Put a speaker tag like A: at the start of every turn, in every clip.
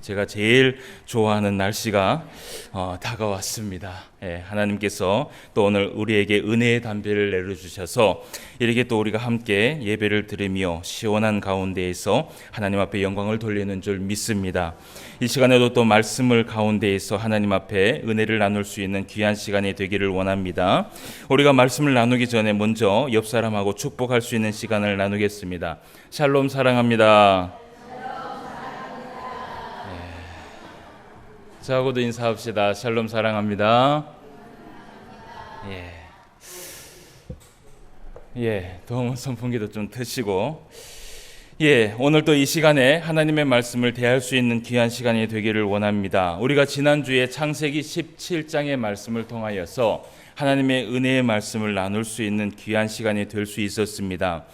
A: 제가 제일 좋아하는 날씨가 다가왔습니다. 하나님께서 또 오늘 우리에게 은혜의 담배를 내려주셔서 이렇게 또 우리가 함께 예배를 드리며 시원한 가운데에서 하나님 앞에 영광을 돌리는 줄 믿습니다. 이 시간에도 또 말씀을 가운데에서 하나님 앞에 은혜를 나눌 수 있는 귀한 시간이 되기를 원합니다. 우리가 말씀을 나누기 전에 먼저 옆 사람하고 축복할 수 있는 시간을 나누겠습니다. 샬롬 사랑합니다. 저하고도 인사합시다. 샬롬 사랑합니다. 더운 선풍기도 좀 트시고, 오늘 또 이 시간에 하나님의 말씀을 대할 수 있는 귀한 시간이 되기를 원합니다. 우리가 지난주에 창세기 17장의 말씀을 통하여서 하나님의 은혜의 말씀을 나눌 수 있는 귀한 시간이 될 수 있었습니다.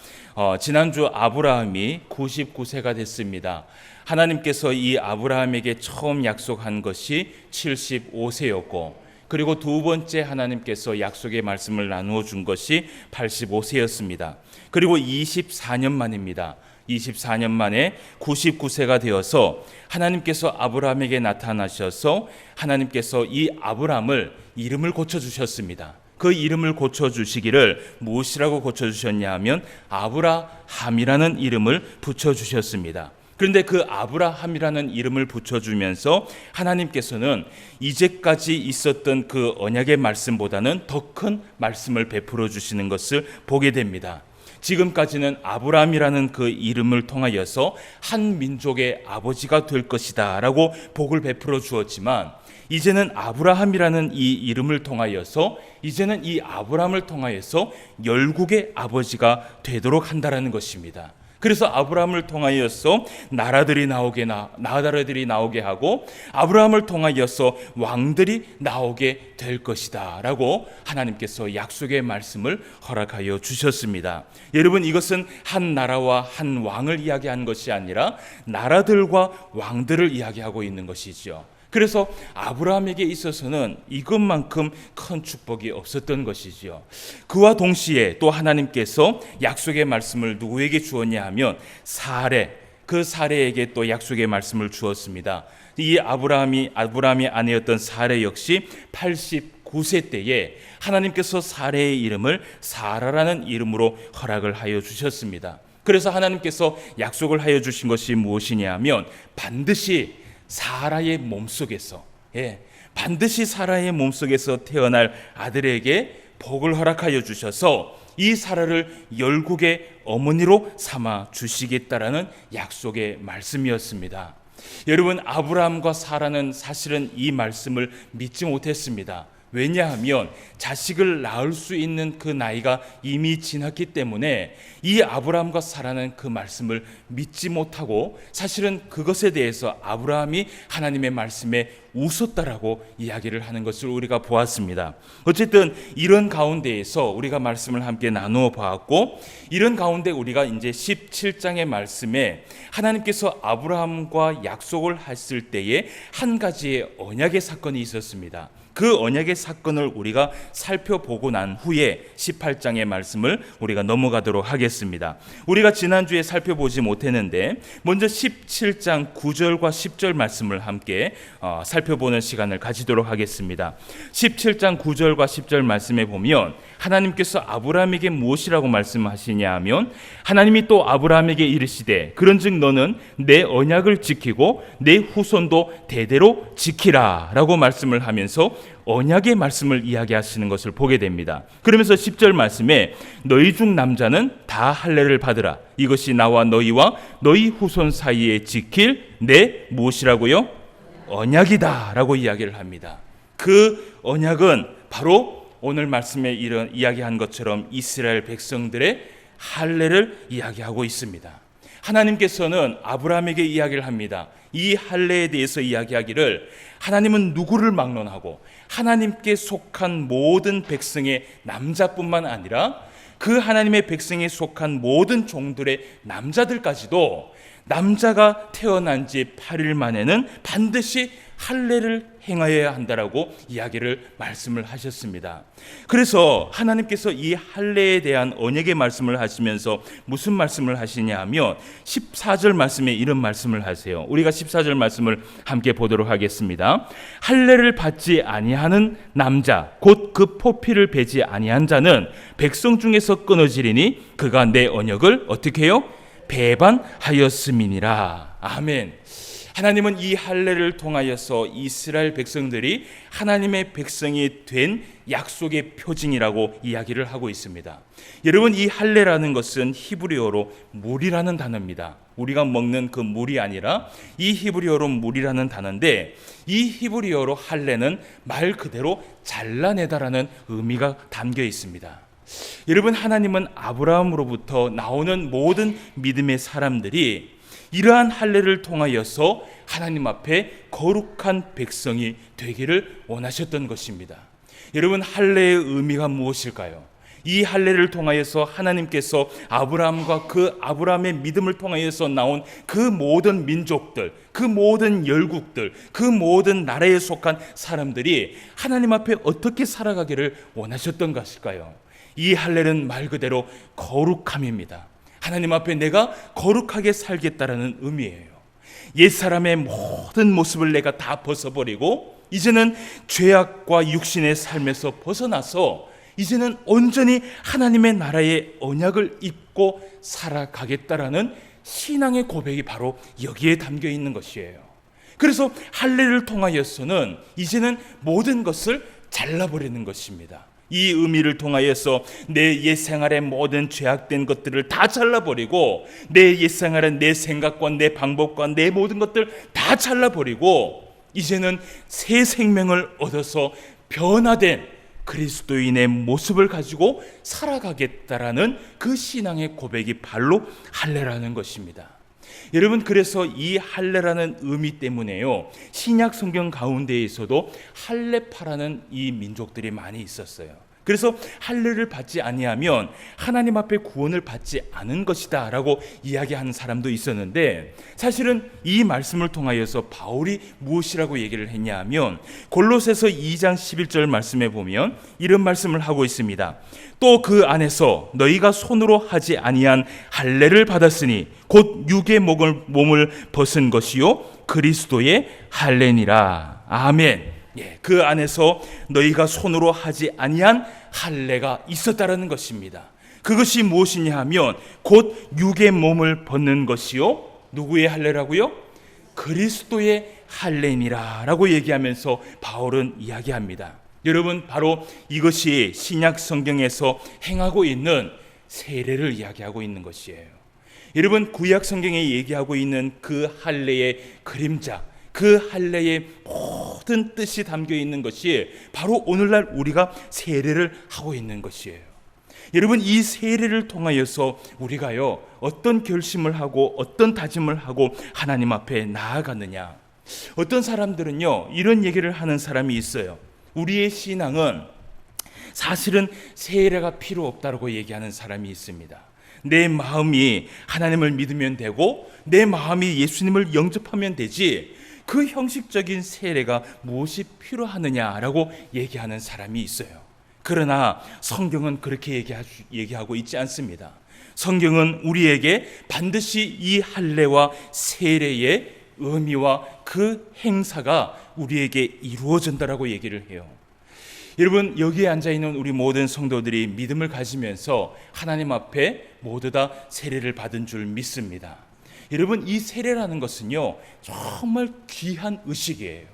A: 지난주 아브라함이 99세가 됐습니다. 하나님께서 이 아브라함에게 처음 약속한 것이 75세였고, 그리고 두 번째 하나님께서 약속의 말씀을 나누어 준 것이 85세였습니다. 그리고 24년 만입니다. 24년 만에 99세가 되어서 하나님께서 아브라함에게 나타나셔서 하나님께서 이 아브라함을 이름을 고쳐주셨습니다. 그 이름을 고쳐주시기를 무엇이라고 고쳐주셨냐 하면 아브라함이라는 이름을 붙여주셨습니다. 그런데 그 아브라함이라는 이름을 붙여주면서 하나님께서는 이제까지 있었던 그 언약의 말씀보다는 더 큰 말씀을 베풀어 주시는 것을 보게 됩니다. 지금까지는 아브라함이라는 그 이름을 통하여서 한 민족의 아버지가 될 것이다 라고 복을 베풀어 주었지만, 이제는 아브라함이라는 이 이름을 통하여서 이제는 이 아브라함을 통하여서 열국의 아버지가 되도록 한다라는 것입니다. 그래서 아브라함을 통하여서 나라들이 나오게 하고 아브라함을 통하여서 왕들이 나오게 될 것이다 라고 하나님께서 약속의 말씀을 허락하여 주셨습니다. 여러분, 이것은 한 나라와 한 왕을 이야기한 것이 아니라 나라들과 왕들을 이야기하고 있는 것이죠. 그래서 아브라함에게 있어서는 이것만큼 큰 축복이 없었던 것이지요. 그와 동시에 또 하나님께서 약속의 말씀을 누구에게 주었냐 하면 그 사레에게 또 약속의 말씀을 주었습니다. 이 아브라함이 아내였던 사레 역시 89세 때에 하나님께서 사레의 이름을 사라라는 이름으로 허락을 하여 주셨습니다. 그래서 하나님께서 약속을 하여 주신 것이 무엇이냐 하면 반드시 사라의 몸속에서 태어날 아들에게 복을 허락하여 주셔서 이 사라를 열국의 어머니로 삼아 주시겠다라는 약속의 말씀이었습니다. 여러분, 아브라함과 사라는 사실은 이 말씀을 믿지 못했습니다. 왜냐하면 자식을 낳을 수 있는 그 나이가 이미 지났기 때문에 이 아브라함과 사라는 그 말씀을 믿지 못하고 사실은 그것에 대해서 아브라함이 하나님의 말씀에 웃었다라고 이야기를 하는 것을 우리가 보았습니다. 어쨌든 이런 가운데에서 우리가 말씀을 함께 나누어 보았고, 이런 가운데 우리가 이제 17장의 말씀에 하나님께서 아브라함과 약속을 했을 때에 한 가지의 언약의 사건이 있었습니다. 그 언약의 사건을 우리가 살펴보고 난 후에 18장의 말씀을 우리가 넘어가도록 하겠습니다. 우리가 지난주에 살펴보지 못했는데 먼저 17장 9절과 10절 말씀을 함께 살펴보는 시간을 가지도록 하겠습니다. 17장 9절과 10절 말씀에 보면 하나님께서 아브라함에게 무엇이라고 말씀하시냐 하면, 하나님이 또 아브라함에게 이르시되 그런즉 너는 내 언약을 지키고 내 후손도 대대로 지키라 라고 말씀을 하면서 언약의 말씀을 이야기하시는 것을 보게 됩니다. 그러면서 10절 말씀에 너희 중 남자는 다 할례를 받으라. 이것이 나와 너희와 너희 후손 사이에 지킬 내 무엇이라고요? 언약이다 라고 이야기를 합니다. 그 언약은 바로 오늘 말씀에 이야기한 것처럼 이스라엘 백성들의 할례를 이야기하고 있습니다. 하나님께서는 아브라함에게 이야기를 합니다. 이 할례에 대해서 이야기하기를 하나님은 누구를 막론하고 하나님께 속한 모든 백성의 남자뿐만 아니라 그 하나님의 백성에 속한 모든 종들의 남자들까지도 남자가 태어난 지 8일 만에는 반드시 할례를 행하여야 한다라고 말씀을 하셨습니다. 그래서 하나님께서 이 할례에 대한 언약의 말씀을 하시면서 무슨 말씀을 하시냐 하면 14절 말씀에 이런 말씀을 하세요. 우리가 14절 말씀을 함께 보도록 하겠습니다. 할례를 받지 아니하는 남자 곧 그 포피를 베지 아니한 자는 백성 중에서 끊어지리니 그가 내 언약을 어떻게 해요? 배반하였음이니라. 아멘. 하나님은 이 할례를 통하여서 이스라엘 백성들이 하나님의 백성이 된 약속의 표징이라고 이야기를 하고 있습니다. 여러분, 이 할례라는 것은 히브리어로 물이라는 단어입니다. 우리가 먹는 그 물이 아니라 이 히브리어로 물이라는 단어인데, 이 히브리어로 할례는 말 그대로 잘라내다라는 의미가 담겨 있습니다. 여러분, 하나님은 아브라함으로부터 나오는 모든 믿음의 사람들이 이러한 할례를 통하여서 하나님 앞에 거룩한 백성이 되기를 원하셨던 것입니다. 여러분, 할례의 의미가 무엇일까요? 이 할례를 통하여서 하나님께서 아브라함과 그 아브라함의 믿음을 통하여서 나온 그 모든 민족들, 그 모든 열국들, 그 모든 나라에 속한 사람들이 하나님 앞에 어떻게 살아가기를 원하셨던 것일까요? 이 할례는 말 그대로 거룩함입니다. 하나님 앞에 내가 거룩하게 살겠다라는 의미예요. 옛사람의 모든 모습을 내가 다 벗어버리고 이제는 죄악과 육신의 삶에서 벗어나서 이제는 온전히 하나님의 나라의 언약을 입고 살아가겠다라는 신앙의 고백이 바로 여기에 담겨 있는 것이에요. 그래서 할례를 통하여서는 이제는 모든 것을 잘라버리는 것입니다. 이 의미를 통하여서 내 옛생활의 모든 죄악된 것들을 다 잘라버리고 내 옛생활의 내 생각과 내 방법과 내 모든 것들 다 잘라버리고 이제는 새 생명을 얻어서 변화된 그리스도인의 모습을 가지고 살아가겠다라는 그 신앙의 고백이 바로 할례라는 것입니다. 여러분, 그래서 이 할례라는 의미 때문에요, 신약 성경 가운데에서도 할례파라는 이 민족들이 많이 있었어요. 그래서 할례를 받지 아니하면 하나님 앞에 구원을 받지 않은 것이다 라고 이야기하는 사람도 있었는데, 사실은 이 말씀을 통하여서 바울이 무엇이라고 얘기를 했냐 하면 골로새서 2장 11절 말씀에 보면 이런 말씀을 하고 있습니다. 또 그 안에서 너희가 손으로 하지 아니한 할례를 받았으니 곧 육의 몸을 벗은 것이요 그리스도의 할례니라. 아멘. 그 안에서 너희가 손으로 하지 아니한 할례가 있었다라는 것입니다. 그것이 무엇이냐 하면 곧 육의 몸을 벗는 것이요, 누구의 할례라고요? 그리스도의 할례니라 라고 얘기하면서 바울은 이야기합니다. 여러분, 바로 이것이 신약 성경에서 행하고 있는 세례를 이야기하고 있는 것이에요. 여러분, 구약 성경에 얘기하고 있는 그 할례의 그림자, 그 할례의 모든 뜻이 담겨 있는 것이 바로 오늘날 우리가 세례를 하고 있는 것이에요. 여러분, 이 세례를 통하여서 우리가요 어떤 결심을 하고 어떤 다짐을 하고 하나님 앞에 나아가느냐. 어떤 사람들은요 이런 얘기를 하는 사람이 있어요. 우리의 신앙은 사실은 세례가 필요 없다고 얘기하는 사람이 있습니다. 내 마음이 하나님을 믿으면 되고 내 마음이 예수님을 영접하면 되지 그 형식적인 세례가 무엇이 필요하느냐라고 얘기하는 사람이 있어요. 그러나 성경은 그렇게 얘기하고 있지 않습니다. 성경은 우리에게 반드시 이 할례와 세례의 의미와 그 행사가 우리에게 이루어진다라고 얘기를 해요. 여러분, 여기에 앉아있는 우리 모든 성도들이 믿음을 가지면서 하나님 앞에 모두 다 세례를 받은 줄 믿습니다. 여러분, 이 세례라는 것은요 정말 귀한 의식이에요.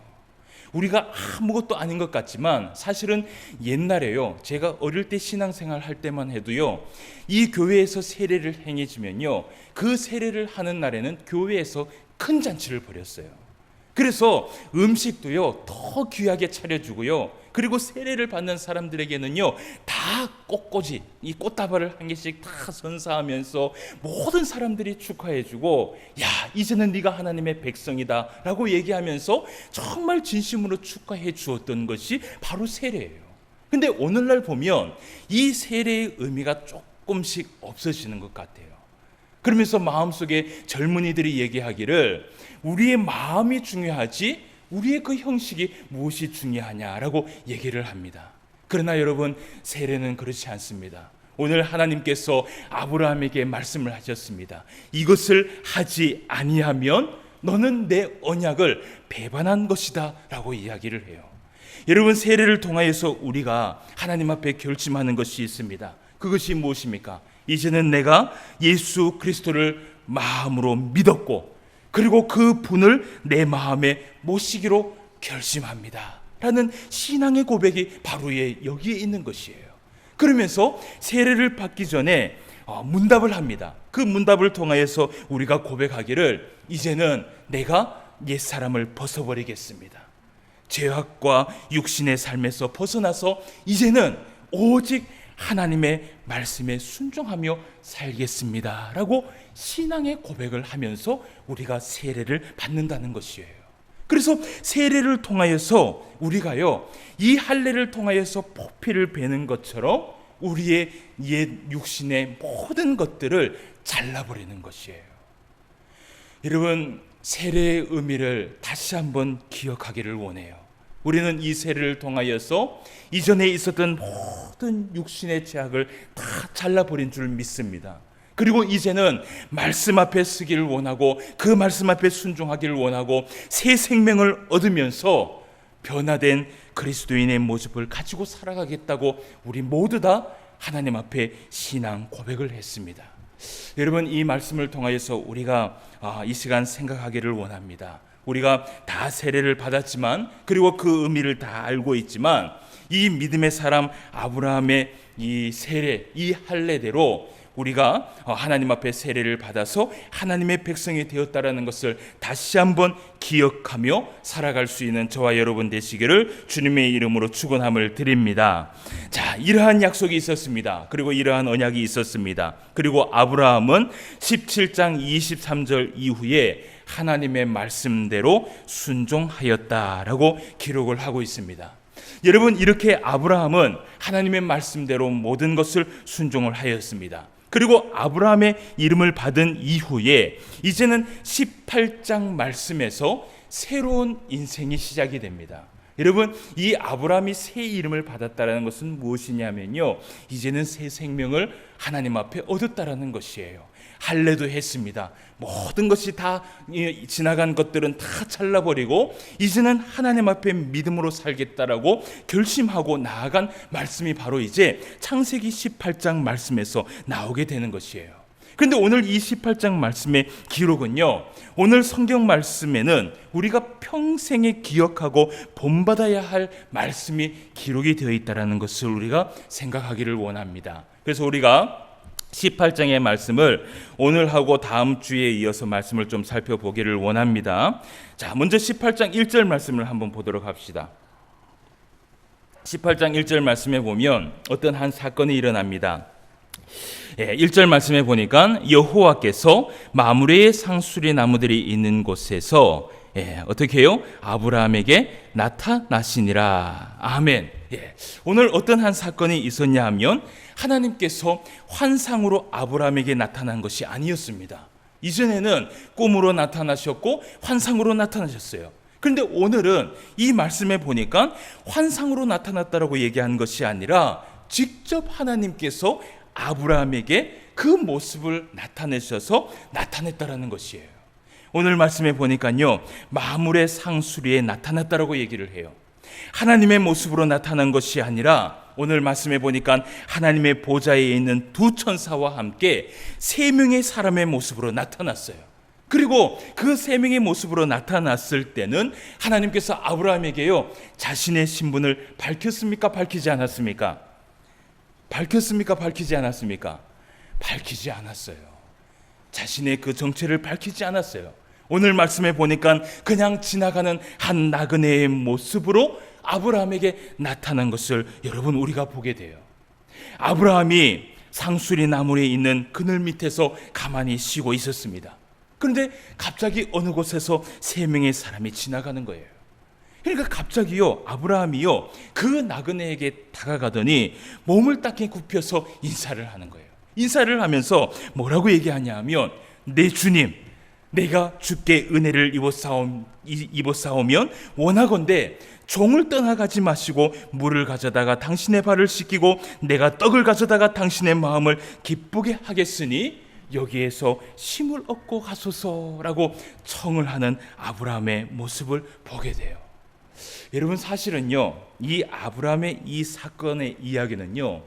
A: 우리가 아무것도 아닌 것 같지만 사실은 옛날에요, 제가 어릴 때 신앙생활 할 때만 해도요, 이 교회에서 세례를 행해지면요 그 세례를 하는 날에는 교회에서 큰 잔치를 벌였어요. 그래서 음식도요 더 귀하게 차려주고요, 그리고 세례를 받는 사람들에게는요 다 꽃꽂이, 이 꽃다발을 한 개씩 다 선사하면서 모든 사람들이 축하해주고, 야 이제는 네가 하나님의 백성이다 라고 얘기하면서 정말 진심으로 축하해 주었던 것이 바로 세례예요. 근데 오늘날 보면 이 세례의 의미가 조금씩 없어지는 것 같아요. 그러면서 마음속에 젊은이들이 얘기하기를 우리의 마음이 중요하지 우리의 그 형식이 무엇이 중요하냐라고 얘기를 합니다. 그러나 여러분, 세례는 그렇지 않습니다. 오늘 하나님께서 아브라함에게 말씀을 하셨습니다. 이것을 하지 아니하면 너는 내 언약을 배반한 것이다 라고 이야기를 해요. 여러분, 세례를 통하여서 우리가 하나님 앞에 결심하는 것이 있습니다. 그것이 무엇입니까? 이제는 내가 예수 그리스도를 마음으로 믿었고 그리고 그 분을 내 마음에 모시기로 결심합니다 라는 신앙의 고백이 바로 여기에 있는 것이에요. 그러면서 세례를 받기 전에 문답을 합니다. 그 문답을 통하여서 우리가 고백하기를 이제는 내가 옛사람을 벗어버리겠습니다. 죄악과 육신의 삶에서 벗어나서 이제는 오직 하나님의 말씀에 순종하며 살겠습니다 라고 신앙의 고백을 하면서 우리가 세례를 받는다는 것이에요. 그래서 세례를 통하여서 우리가요, 이 할례를 통하여서 포피를 베는 것처럼 우리의 옛 육신의 모든 것들을 잘라버리는 것이에요. 여러분, 세례의 의미를 다시 한번 기억하기를 원해요. 우리는 이 세례를 통하여서 이전에 있었던 모든 육신의 죄악을 다 잘라버린 줄 믿습니다. 그리고 이제는 말씀 앞에 서기를 원하고 그 말씀 앞에 순종하기를 원하고 새 생명을 얻으면서 변화된 그리스도인의 모습을 가지고 살아가겠다고 우리 모두 다 하나님 앞에 신앙 고백을 했습니다. 여러분, 이 말씀을 통하여서 우리가 이 시간 생각하기를 원합니다. 우리가 다 세례를 받았지만 그리고 그 의미를 다 알고 있지만 이 믿음의 사람 아브라함의 이 세례, 이 할례대로 우리가 하나님 앞에 세례를 받아서 하나님의 백성이 되었다라는 것을 다시 한번 기억하며 살아갈 수 있는 저와 여러분 되시기를 주님의 이름으로 축원함을 드립니다. 자, 이러한 약속이 있었습니다. 그리고 이러한 언약이 있었습니다. 그리고 아브라함은 17장 23절 이후에 하나님의 말씀대로 순종하였다라고 기록을 하고 있습니다. 여러분, 이렇게 아브라함은 하나님의 말씀대로 모든 것을 순종을 하였습니다. 그리고 아브라함의 이름을 받은 이후에 이제는 18장 말씀에서 새로운 인생이 시작이 됩니다. 여러분, 이 아브라함이 새 이름을 받았다는 것은 무엇이냐면요, 이제는 새 생명을 하나님 앞에 얻었다라는 것이에요. 할례도 했습니다. 모든 것이 다 지나간 것들은 다 잘라버리고 이제는 하나님 앞에 믿음으로 살겠다라고 결심하고 나아간 말씀이 바로 이제 창세기 18장 말씀에서 나오게 되는 것이에요. 그런데 오늘 이 18장 말씀의 기록은요, 오늘 성경 말씀에는 우리가 평생에 기억하고 본받아야 할 말씀이 기록이 되어 있다는 것을 우리가 생각하기를 원합니다. 그래서 우리가 18장의 말씀을 오늘 하고 다음 주에 이어서 말씀을 좀 살펴보기를 원합니다. 자, 먼저 18장 1절 말씀을 한번 보도록 합시다. 18장 1절 말씀에 보면 어떤 한 사건이 일어납니다. 1절 말씀에 보니까 여호와께서 마므레의 상수리 나무들이 있는 곳에서 어떻게 해요? 아브라함에게 나타나시니라. 아멘. 오늘 어떤 한 사건이 있었냐 하면 하나님께서 환상으로 아브라함에게 나타난 것이 아니었습니다. 이전에는 꿈으로 나타나셨고 환상으로 나타나셨어요. 그런데 오늘은 이 말씀에 보니까 환상으로 나타났다라고 얘기한 것이 아니라 직접 하나님께서 아브라함에게 그 모습을 나타내셔서 나타냈다라는 것이에요. 오늘 말씀에 보니까요, 마므레 상수리에 나타났다라고 얘기를 해요. 하나님의 모습으로 나타난 것이 아니라 오늘 말씀에 보니까 하나님의 보좌에 있는 두 천사와 함께 세 명의 사람의 모습으로 나타났어요. 그리고 그 세 명의 모습으로 나타났을 때는 하나님께서 아브라함에게요, 자신의 신분을 밝혔습니까? 밝히지 않았습니까? 밝혔습니까? 밝히지 않았습니까? 밝히지 않았어요. 자신의 그 정체를 밝히지 않았어요. 오늘 말씀에 보니까 그냥 지나가는 한 나그네의 모습으로 아브라함에게 나타난 것을 여러분 우리가 보게 돼요. 아브라함이 상수리 나무에 있는 그늘 밑에서 가만히 쉬고 있었습니다. 그런데 갑자기 어느 곳에서 세 명의 사람이 지나가는 거예요. 그러니까 갑자기요, 아브라함이요, 그 나그네에게 다가가더니 몸을 딱 굽혀서 인사를 하는 거예요. 인사를 하면서 뭐라고 얘기하냐 하면, 내 주님, 내가 주께 은혜를 입었사오면 원하건대 종을 떠나가지 마시고 물을 가져다가 당신의 발을 씻기고 내가 떡을 가져다가 당신의 마음을 기쁘게 하겠으니 여기에서 쉼을 얻고 가소서라고 청을 하는 아브라함의 모습을 보게 돼요. 여러분, 사실은요, 이 아브라함의 이 사건의 이야기는요,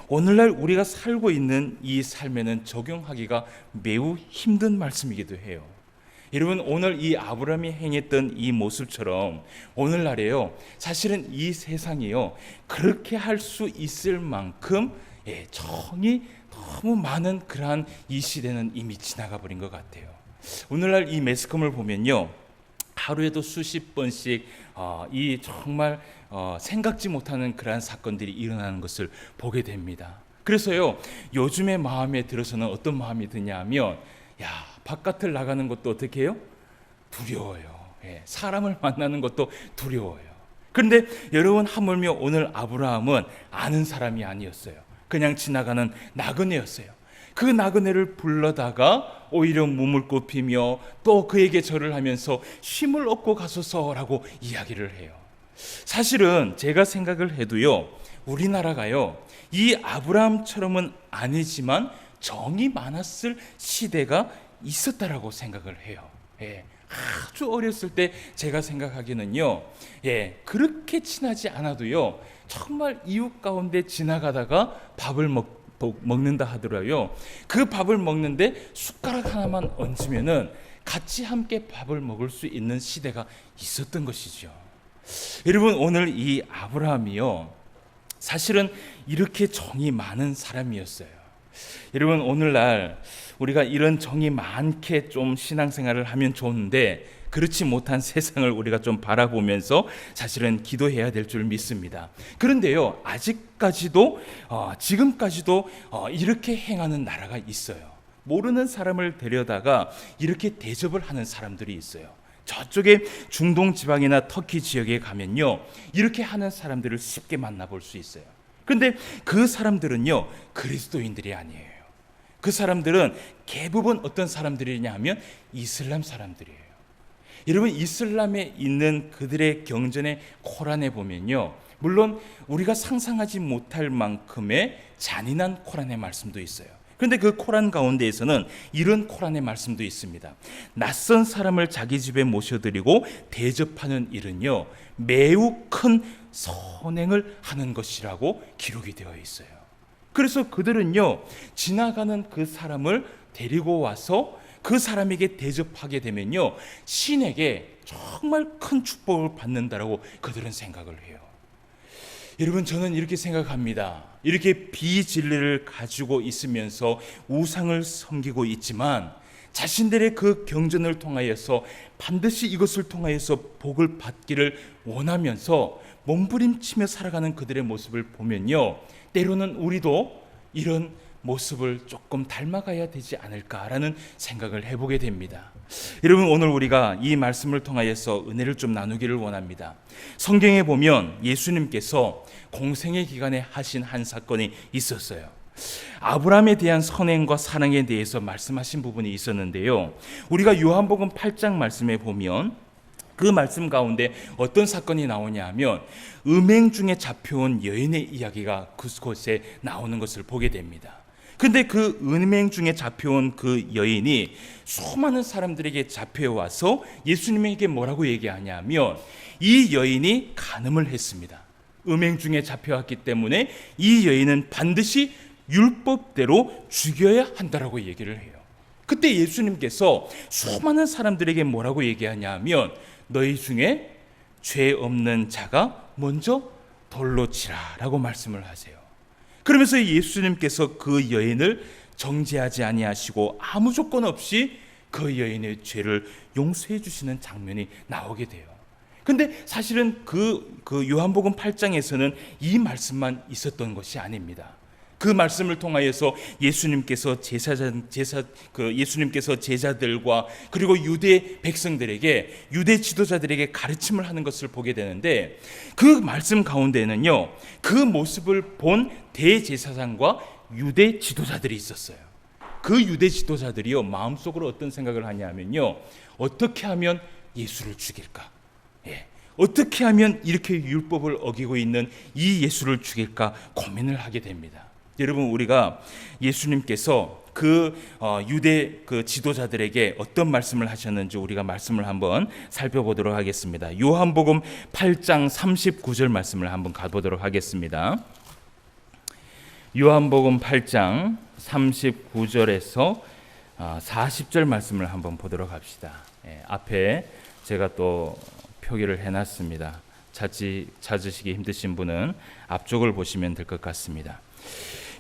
A: 오늘날 우리가 살고 있는 이 삶에는 적용하기가 매우 힘든 말씀이기도 해요. 여러분, 오늘 이 아브라함이 행했던 이 모습처럼 오늘날에요, 사실은 이 세상이요, 그렇게 할 수 있을 만큼 정이 너무 많은 그러한 이 시대는 이미 지나가 버린 것 같아요. 오늘날 이 매스컴을 보면요, 하루에도 수십 번씩 이 정말 생각지 못하는 그러한 사건들이 일어나는 것을 보게 됩니다. 그래서요, 요즘에 마음에 들어서는 어떤 마음이 드냐 하면, 바깥을 나가는 것도 어떻게 해요? 두려워요. 사람을 만나는 것도 두려워요. 그런데 여러분, 하물며 오늘 아브라함은 아는 사람이 아니었어요. 그냥 지나가는 나그네였어요. 그 나그네를 불러다가 오히려 몸을 굽히며 또 그에게 절을 하면서 쉼을 얻고 가소서라고 이야기를 해요. 사실은 제가 생각을 해도요, 우리나라가요, 이 아브라함처럼은 아니지만 정이 많았을 시대가 있었다라고 생각을 해요. 아주 어렸을 때 제가 생각하기는요, 그렇게 친하지 않아도요, 정말 이웃 가운데 지나가다가 밥을 먹는다 하더라고요. 그 밥을 먹는데 숟가락 하나만 얹으면은 같이 함께 밥을 먹을 수 있는 시대가 있었던 것이죠. 여러분, 오늘 이 아브라함이요, 사실은 이렇게 정이 많은 사람이었어요. 여러분, 오늘날 우리가 이런 정이 많게 좀 신앙생활을 하면 좋은데, 그렇지 못한 세상을 우리가 좀 바라보면서 사실은 기도해야 될 줄 믿습니다. 그런데요, 아직까지도 지금까지도 이렇게 행하는 나라가 있어요. 모르는 사람을 데려다가 이렇게 대접을 하는 사람들이 있어요. 저쪽에 중동 지방이나 터키 지역에 가면요, 이렇게 하는 사람들을 쉽게 만나볼 수 있어요. 그런데 그 사람들은요, 그리스도인들이 아니에요. 그 사람들은 대부분 어떤 사람들이냐 하면 이슬람 사람들이에요. 여러분, 이슬람에 있는 그들의 경전의 코란에 보면요, 물론 우리가 상상하지 못할 만큼의 잔인한 코란의 말씀도 있어요. 그런데 그 코란 가운데에서는 이런 코란의 말씀도 있습니다. 낯선 사람을 자기 집에 모셔드리고 대접하는 일은요, 매우 큰 선행을 하는 것이라고 기록이 되어 있어요. 그래서 그들은요, 지나가는 그 사람을 데리고 와서 그 사람에게 대접하게 되면요, 신에게 정말 큰 축복을 받는다라고 그들은 생각을 해요. 여러분, 저는 이렇게 생각합니다. 이렇게 비진리를 가지고 있으면서 우상을 섬기고 있지만 자신들의 그 경전을 통하여서 반드시 이것을 통하여서 복을 받기를 원하면서 몸부림치며 살아가는 그들의 모습을 보면요, 때로는 우리도 이런 모습을 조금 닮아가야 되지 않을까라는 생각을 해보게 됩니다. 여러분, 오늘 우리가 이 말씀을 통하여서 은혜를 좀 나누기를 원합니다. 성경에 보면 예수님께서 공생의 기간에 하신 한 사건이 있었어요. 아브라함에 대한 선행과 사랑에 대해서 말씀하신 부분이 있었는데요, 우리가 요한복음 8장 말씀에 보면 그 말씀 가운데 어떤 사건이 나오냐 하면 음행 중에 잡혀온 여인의 이야기가 그곳에 나오는 것을 보게 됩니다. 근데 그 음행 중에 잡혀온 그 여인이 수많은 사람들에게 잡혀와서 예수님에게 뭐라고 얘기하냐면, 이 여인이 간음을 했습니다. 음행 중에 잡혀왔기 때문에 이 여인은 반드시 율법대로 죽여야 한다라고 얘기를 해요. 그때 예수님께서 수많은 사람들에게 뭐라고 얘기하냐면, 너희 중에 죄 없는 자가 먼저 돌로 치라라고 말씀을 하세요. 그러면서 예수님께서 그 여인을 정죄하지 아니하시고 아무 조건 없이 그 여인의 죄를 용서해 주시는 장면이 나오게 돼요. 근데 사실은 그 요한복음 8장에서는 이 말씀만 있었던 것이 아닙니다. 그 말씀을 통하여서 예수님께서 제자들과 그리고 유대 백성들에게, 유대 지도자들에게 가르침을 하는 것을 보게 되는데, 그 말씀 가운데는요, 그 모습을 본 대제사장과 유대 지도자들이 있었어요. 그 유대 지도자들이요, 마음속으로 어떤 생각을 하냐면요, 어떻게 하면 예수를 죽일까? 어떻게 하면 이렇게 율법을 어기고 있는 이 예수를 죽일까 고민을 하게 됩니다. 여러분, 우리가 예수님께서 그 유대 그 지도자들에게 어떤 말씀을 하셨는지 우리가 말씀을 한번 살펴보도록 하겠습니다. 요한복음 8장 39절 말씀을 한번 가보도록 하겠습니다. 요한복음 8장 39절에서 40절 말씀을 한번 보도록 합시다. 앞에 제가 또 표기를 해놨습니다. 찾으시기 힘드신 분은 앞쪽을 보시면 될 것 같습니다.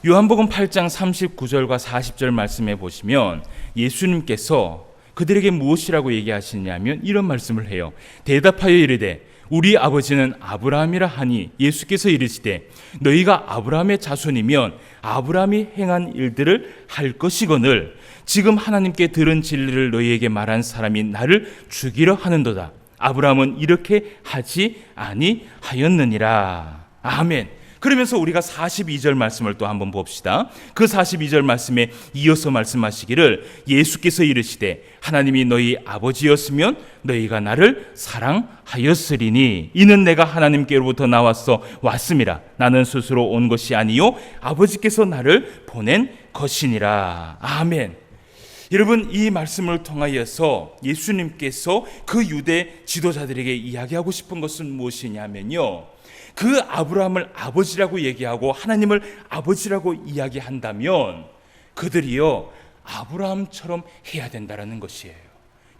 A: 요한복음 8장 39절과 40절 말씀에 보시면 예수님께서 그들에게 무엇이라고 얘기하시냐면 이런 말씀을 해요. 대답하여 이르되 우리 아버지는 아브라함이라 하니 예수께서 이르시되 너희가 아브라함의 자손이면 아브라함이 행한 일들을 할 것이거늘 지금 하나님께 들은 진리를 너희에게 말한 사람이 나를 죽이려 하는도다. 아브라함은 이렇게 하지 아니하였느니라. 아멘. 그러면서 우리가 42절 말씀을 또 한번 봅시다. 그 42절 말씀에 이어서 말씀하시기를 예수께서 이르시되 하나님이 너희 아버지였으면 너희가 나를 사랑하였으리니 이는 내가 하나님께로부터 나왔어 왔음이라. 나는 스스로 온 것이 아니요 아버지께서 나를 보낸 것이니라. 아멘. 여러분, 이 말씀을 통하여서 예수님께서 그 유대 지도자들에게 이야기하고 싶은 것은 무엇이냐면요, 그 아브라함을 아버지라고 얘기하고 하나님을 아버지라고 이야기한다면 그들이요 아브라함처럼 해야 된다는 것이에요.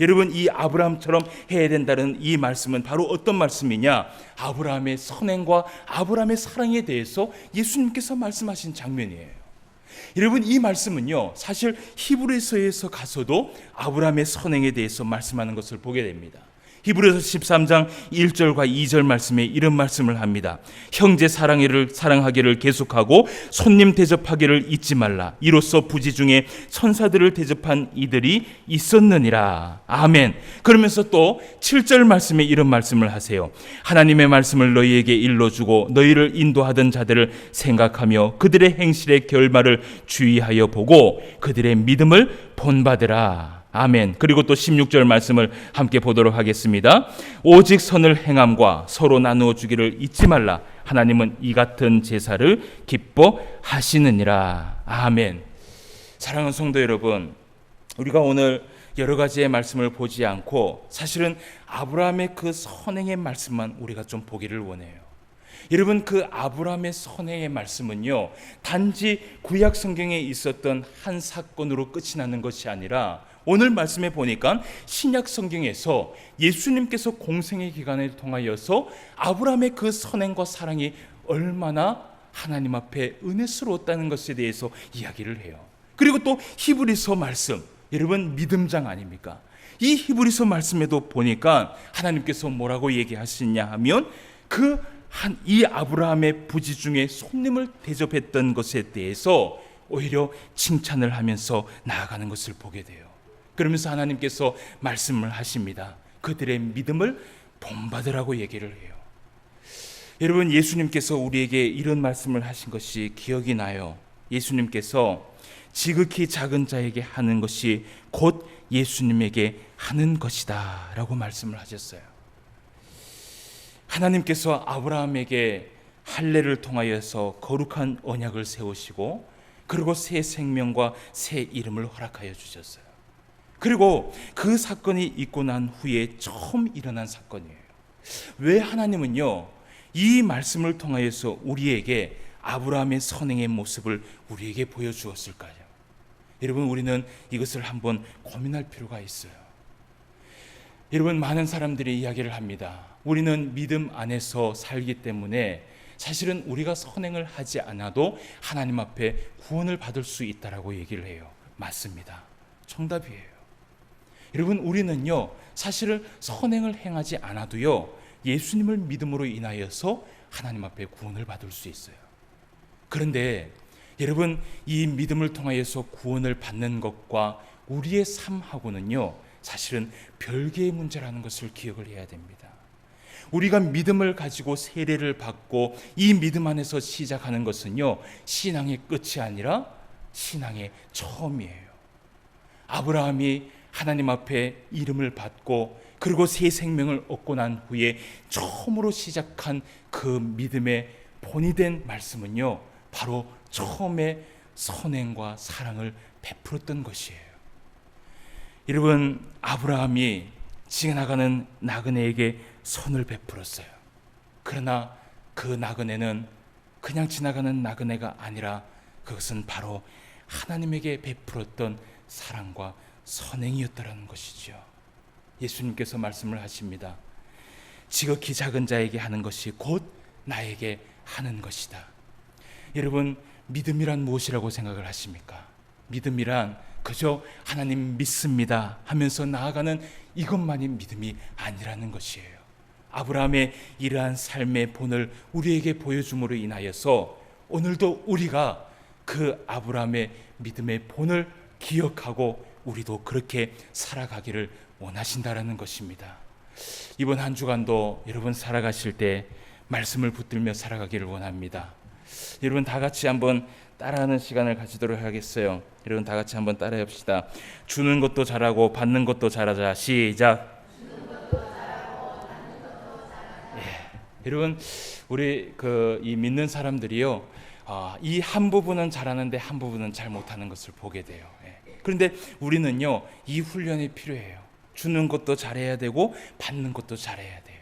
A: 여러분, 이 아브라함처럼 해야 된다는 이 말씀은 바로 어떤 말씀이냐, 아브라함의 선행과 아브라함의 사랑에 대해서 예수님께서 말씀하신 장면이에요. 여러분, 이 말씀은요 사실 히브리서에서 가서도 아브라함의 선행에 대해서 말씀하는 것을 보게 됩니다. 히브리서 13장 1절과 2절 말씀에 이런 말씀을 합니다. 형제 사랑하기를 계속하고 손님 대접하기를 잊지 말라. 이로써 부지 중에 천사들을 대접한 이들이 있었느니라. 아멘. 그러면서 또 7절 말씀에 이런 말씀을 하세요. 하나님의 말씀을 너희에게 일러주고 너희를 인도하던 자들을 생각하며 그들의 행실의 결말을 주의하여 보고 그들의 믿음을 본받으라. 아멘. 그리고 또 16절 말씀을 함께 보도록 하겠습니다. 오직 선을 행함과 서로 나누어 주기를 잊지 말라. 하나님은 이 같은 제사를 기뻐하시느니라. 아멘. 사랑하는 성도 여러분, 우리가 오늘 여러 가지의 말씀을 보지 않고 사실은 아브라함의 그 선행의 말씀만 우리가 좀 보기를 원해요. 여러분, 그 아브라함의 선행의 말씀은요 단지 구약 성경에 있었던 한 사건으로 끝이 나는 것이 아니라 오늘 말씀에 보니까 신약 성경에서 예수님께서 공생의 기간을 통하여서 아브라함의 그 선행과 사랑이 얼마나 하나님 앞에 은혜스러웠다는 것에 대해서 이야기를 해요. 그리고 또 히브리서 말씀, 여러분 믿음장 아닙니까? 이 히브리서 말씀에도 보니까 하나님께서 뭐라고 얘기하시냐 하면 이 아브라함의 부지 중에 손님을 대접했던 것에 대해서 오히려 칭찬을 하면서 나아가는 것을 보게 돼요. 그러면서 하나님께서 말씀을 하십니다. 그들의 믿음을 본받으라고 얘기를 해요. 여러분, 예수님께서 우리에게 이런 말씀을 하신 것이 기억이 나요. 예수님께서 지극히 작은 자에게 하는 것이 곧 예수님에게 하는 것이다 라고 말씀을 하셨어요. 하나님께서 아브라함에게 할례를 통하여서 거룩한 언약을 세우시고 그리고 새 생명과 새 이름을 허락하여 주셨어요. 그리고 그 사건이 있고 난 후에 처음 일어난 사건이에요. 왜 하나님은요 이 말씀을 통하여서 우리에게 아브라함의 선행의 모습을 우리에게 보여주었을까요? 여러분, 우리는 이것을 한번 고민할 필요가 있어요. 여러분, 많은 사람들이 이야기를 합니다. 우리는 믿음 안에서 살기 때문에 사실은 우리가 선행을 하지 않아도 하나님 앞에 구원을 받을 수 있다라고 얘기를 해요. 맞습니다. 정답이에요. 여러분, 우리는요 사실은 선행을 행하지 않아도요 예수님을 믿음으로 인하여서 하나님 앞에 구원을 받을 수 있어요. 그런데 여러분, 이 믿음을 통하여서 구원을 받는 것과 우리의 삶하고는요 사실은 별개의 문제라는 것을 기억을 해야 됩니다. 우리가 믿음을 가지고 세례를 받고 이 믿음 안에서 시작하는 것은요, 신앙의 끝이 아니라 신앙의 처음이에요. 아브라함이 하나님 앞에 이름을 받고 그리고 새 생명을 얻고 난 후에 처음으로 시작한 그 믿음의 본이 된 말씀은요, 바로 처음에 선행과 사랑을 베풀었던 것이에요. 여러분, 아브라함이 지나가는 나그네에게 선을 베풀었어요. 그러나 그 나그네는 그냥 지나가는 나그네가 아니라 그것은 바로 하나님에게 베풀었던 사랑과 선행이었다는 것이죠. 예수님께서 말씀을 하십니다. 지극히 작은 자에게 하는 것이 곧 나에게 하는 것이다. 여러분, 믿음이란 무엇이라고 생각을 하십니까? 믿음이란 그저 하나님 믿습니다 하면서 나아가는 이것만이 믿음이 아니라는 것이에요. 아브라함의 이러한 삶의 본을 우리에게 보여줌으로 인하여서 오늘도 우리가 그 아브라함의 믿음의 본을 기억하고 우리도 그렇게 살아가기를 원하신다라는 것입니다. 이번 한 주간도 여러분 살아가실 때 말씀을 붙들며 살아가기를 원합니다. 여러분 다 같이 한번 따라하는 시간을 가지도록 하겠어요. 여러분 다 같이 한번 따라해 봅시다. 주는 것도 잘하고 받는 것도 잘하자. 시작. 여러분, 우리 이 믿는 사람들이요, 이 한 부분은 잘하는데 한 부분은 잘 못하는 것을 보게 돼요. 그런데 우리는요, 이 훈련이 필요해요. 주는 것도 잘해야 되고 받는 것도 잘해야 돼요.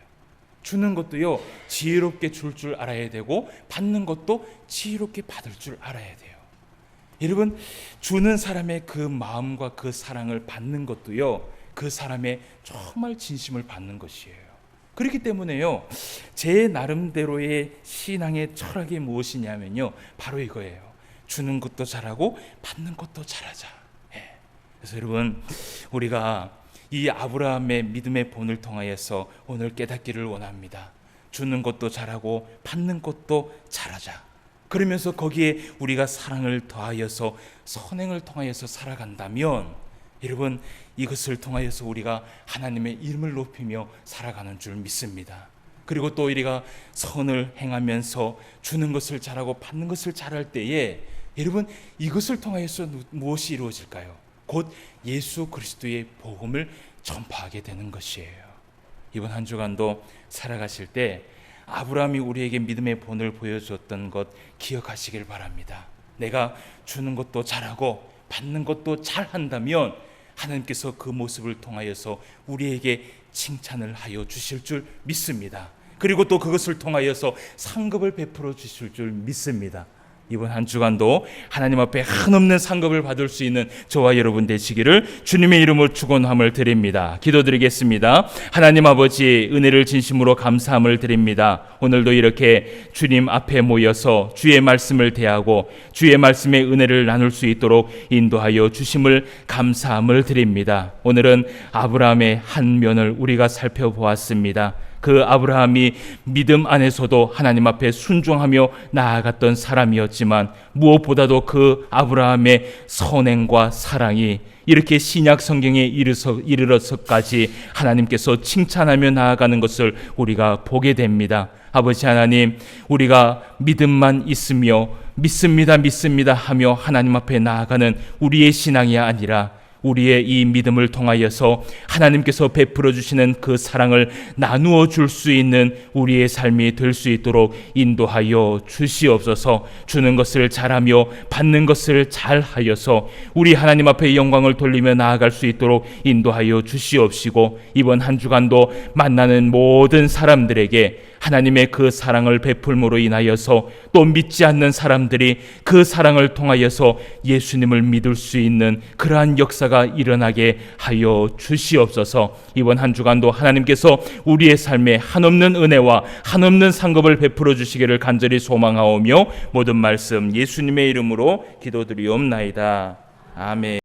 A: 주는 것도요, 지혜롭게 줄 줄 알아야 되고 받는 것도 지혜롭게 받을 줄 알아야 돼요. 여러분, 주는 사람의 그 마음과 그 사랑을 받는 것도요, 그 사람의 정말 진심을 받는 것이에요. 그렇기 때문에요, 제 나름대로의 신앙의 철학이 무엇이냐면요, 바로 이거예요. 주는 것도 잘하고 받는 것도 잘하자. 그래서 여러분, 우리가 이 아브라함의 믿음의 본을 통하여서 오늘 깨닫기를 원합니다. 주는 것도 잘하고 받는 것도 잘하자. 그러면서 거기에 우리가 사랑을 더하여서 선행을 통하여서 살아간다면, 여러분, 이것을 통하여서 우리가 하나님의 이름을 높이며 살아가는 줄 믿습니다. 그리고 또 우리가 선을 행하면서 주는 것을 잘하고 받는 것을 잘할 때에, 여러분, 이것을 통하여서 무엇이 이루어질까요? 곧 예수 그리스도의 복음을 전파하게 되는 것이에요. 이번 한 주간도 살아가실 때 아브라함이 우리에게 믿음의 본을 보여주었던 것 기억하시길 바랍니다. 내가 주는 것도 잘하고 받는 것도 잘한다면 하나님께서 그 모습을 통하여서 우리에게 칭찬을 하여 주실 줄 믿습니다. 그리고 또 그것을 통하여서 상급을 베풀어 주실 줄 믿습니다. 이번 한 주간도 하나님 앞에 한없는 상급을 받을 수 있는 저와 여러분 되시기를 주님의 이름으로 축원함을 드립니다. 기도드리겠습니다. 하나님 아버지, 은혜를 진심으로 감사함을 드립니다. 오늘도 이렇게 주님 앞에 모여서 주의 말씀을 대하고 주의 말씀의 은혜를 나눌 수 있도록 인도하여 주심을 감사함을 드립니다. 오늘은 아브라함의 한 면을 우리가 살펴보았습니다. 그 아브라함이 믿음 안에서도 하나님 앞에 순종하며 나아갔던 사람이었지만, 무엇보다도 그 아브라함의 선행과 사랑이 이렇게 신약 성경에 이르러서까지 하나님께서 칭찬하며 나아가는 것을 우리가 보게 됩니다. 아버지 하나님, 우리가 믿음만 있으며 믿습니다 하며 하나님 앞에 나아가는 우리의 신앙이 아니라 우리의 이 믿음을 통하여서 하나님께서 베풀어 주시는 그 사랑을 나누어 줄 수 있는 우리의 삶이 될 수 있도록 인도하여 주시옵소서. 주는 것을 잘하며 받는 것을 잘하여서 우리 하나님 앞에 영광을 돌리며 나아갈 수 있도록 인도하여 주시옵시고, 이번 한 주간도 만나는 모든 사람들에게 하나님의 그 사랑을 베풀므로 인하여서 또 믿지 않는 사람들이 그 사랑을 통하여서 예수님을 믿을 수 있는 그러한 역사가 일어나게 하여 주시옵소서. 이번 한 주간도 하나님께서 우리의 삶에 한없는 은혜와 한없는 상급을 베풀어 주시기를 간절히 소망하오며 모든 말씀 예수님의 이름으로 기도드리옵나이다. 아멘.